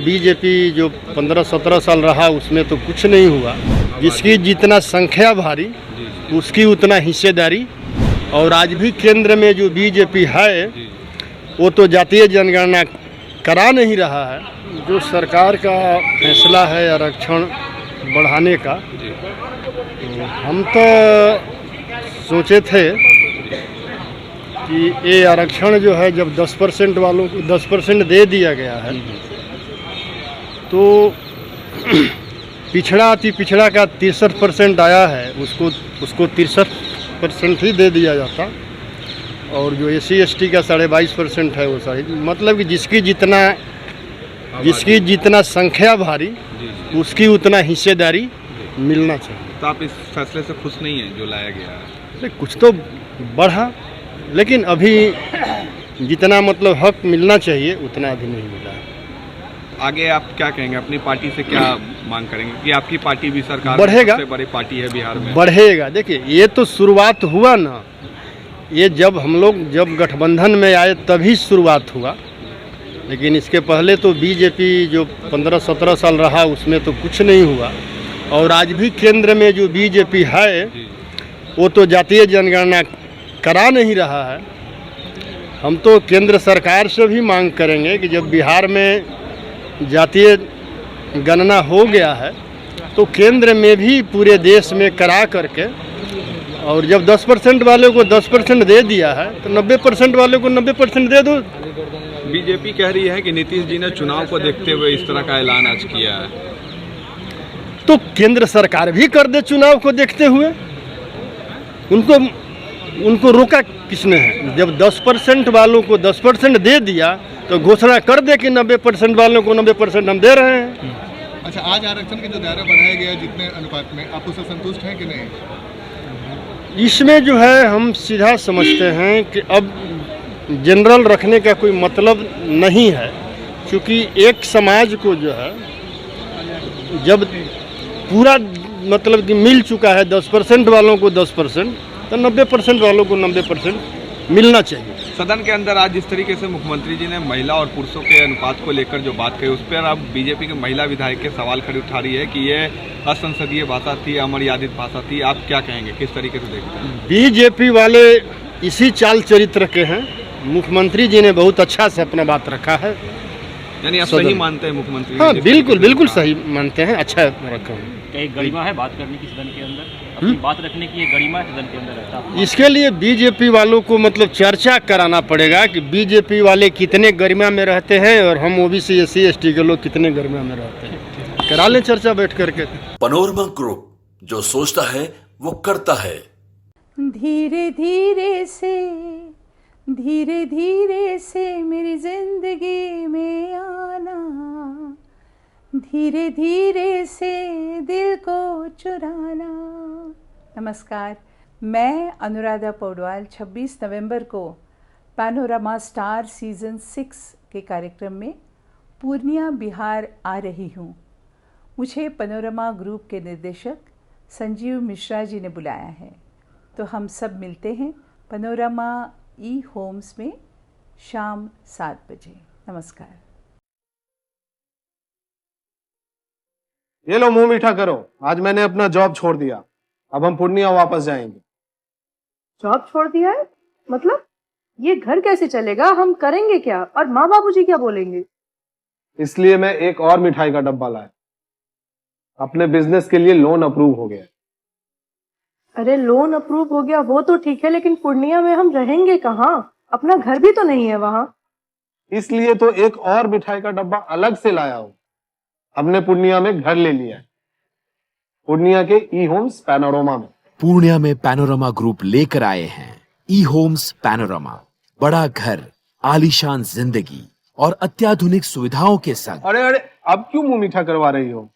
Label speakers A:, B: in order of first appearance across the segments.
A: BJP जो 15-17 साल रहा उसमें तो कुछ नहीं हुआ। जिसकी जितना संख्या भारी उसकी उतना हिस्सेदारी। और आज भी केंद्र में जो बीजेपी है वो तो जातीय जनगणना करा नहीं रहा है। जो सरकार का फैसला है आरक्षण बढ़ाने का, तो हम तो सोचे थे कि ये आरक्षण जो है जब 10% वालों को 10% दे दिया गया है तो पिछड़ा अति पिछड़ा का 63% आया है, उसको 63% ही दे दिया जाता। और जो SC/ST का 22.5% है वो मतलब कि जिसकी जितना संख्या भारी उसकी उतना हिस्सेदारी मिलना चाहिए।
B: तो आप इस फैसले से खुश नहीं हैं जो लाया गया है?
A: कुछ तो बढ़ा, लेकिन अभी जितना मतलब हक मिलना चाहिए उतना अभी नहीं मिला।
B: आगे आप क्या कहेंगे, अपनी पार्टी से क्या मांग करेंगे कि आपकी पार्टी भी सरकार
A: बढ़ेगा,
B: सबसे बड़ी पार्टी है बिहार में?
A: बढ़ेगा। देखिए ये तो शुरुआत हुआ ना, ये जब हम लोग जब गठबंधन में आए तभी शुरुआत हुआ। लेकिन इसके पहले तो बीजेपी जो 15-17 साल रहा उसमें तो कुछ नहीं हुआ। और आज भी केंद्र में जो बीजेपी है वो तो जातीय जनगणना करा नहीं रहा है। हम तो केंद्र सरकार से भी मांग करेंगे कि जब बिहार में जातीय गणना हो गया है तो केंद्र में भी पूरे देश में करा करके, और जब 10% वाले को 10% दे दिया है तो 90% वाले को 90% दे दो।
B: बीजेपी कह रही है कि नीतीश जी ने चुनाव को देखते हुए इस तरह का ऐलान आज किया है।
A: तो केंद्र सरकार भी कर दे चुनाव को देखते हुए। उनको रोका किसने है? जब 10% वालों को 10% दे दिया तो घोषणा कर दे कि 90% वालों को 90% हम दे रहे हैं।
C: अच्छा, आज आरक्षण का जो दायरा बढ़ाया गया है जितने अनुपात में, आप उससे संतुष्ट हैं कि नहीं?
A: इसमें जो है हम सीधा समझते हैं कि अब जनरल रखने का कोई मतलब नहीं है, क्योंकि एक समाज को जो है जब पूरा मतलब कि मिल चुका है 10% वालों को 10%, तो 90% वालों को 90% मिलना चाहिए।
B: सदन के अंदर आज जिस तरीके से मुख्यमंत्री जी ने महिला और पुरुषों के अनुपात को लेकर जो बात कही, उस पर अब बीजेपी के महिला विधायक के सवाल खड़े उठा रही है कि ये असंसदीय भाषा थी, अमर्यादित भाषा थी। आप क्या कहेंगे, किस तरीके से देखते हैं?
A: बीजेपी वाले इसी चाल चरित्र के हैं। मुख्यमंत्री जी ने बहुत अच्छा से अपना बात रखा है।
B: यानी आप सही मानते हैं मुख्यमंत्री?
A: हाँ, बिल्कुल सही मानते हैं, अच्छा रखा है।
D: एक गरिमा है बात करने की सदन के अंदर, अपनी बात रखने की एक गरिमा सदन के अंदर रहता है।
A: इसके लिए बीजेपी वालों को मतलब चर्चा कराना पड़ेगा कि बीजेपी वाले कितने गरिमा में रहते हैं और हम OBC SC/ST के लोग कितने गरिमा में रहते हैं। करा लें चर्चा बैठ करके।
E: पैनोरमा ग्रुप, जो सोचता है वो करता है।
F: धीरे धीरे से मेरी जिंदगी में आना, धीरे धीरे से दिल को चुराना। नमस्कार, मैं अनुराधा पौडवाल 26 नवंबर को पैनोरमा स्टार सीज़न 6 के कार्यक्रम में पूर्णिया बिहार आ रही हूँ। मुझे पैनोरमा ग्रुप के निर्देशक संजीव मिश्रा जी ने बुलाया है, तो हम सब मिलते हैं पैनोरमा होम्स में शाम 7 बजे। नमस्कार।
C: ये लो, मुंह मीठा करो। आज मैंने अपना जॉब छोड़ दिया, अब हम पूर्णिया वापस जाएंगे।
G: जॉब छोड़ दिया है? मतलब ये घर कैसे चलेगा? हम करेंगे क्या? और माँ बाबूजी क्या बोलेंगे?
C: इसलिए मैं एक और मिठाई का डब्बा लाया। अपने बिजनेस के लिए लोन अप्रूव हो गया।
G: अरे लोन अप्रूव हो गया वो तो ठीक है, लेकिन पूर्णिया में हम रहेंगे कहाँ? अपना घर भी तो नहीं है वहाँ।
C: इसलिए तो एक और मिठाई का डब्बा अलग से लाया हूँ। हमने पूर्णिया में घर ले लिया है, पूर्णिया के होम्स पैनोरमा में।
E: पूर्णिया में पैनोरमा ग्रुप लेकर आए हैं होम्स पैनोरमा। बड़ा घर, आलीशान जिंदगी और अत्याधुनिक सुविधाओं के संग।
C: अरे अब क्यों मुंह मीठा करवा रही हो?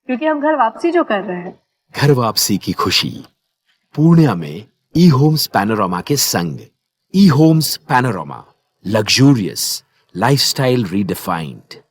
G: क्योंकि हम घर वापसी जो कर रहे हैं।
E: घर वापसी की खुशी पूर्णिया में होम्स पैनोरमा के संग। Homes panorama, luxurious lifestyle redefined.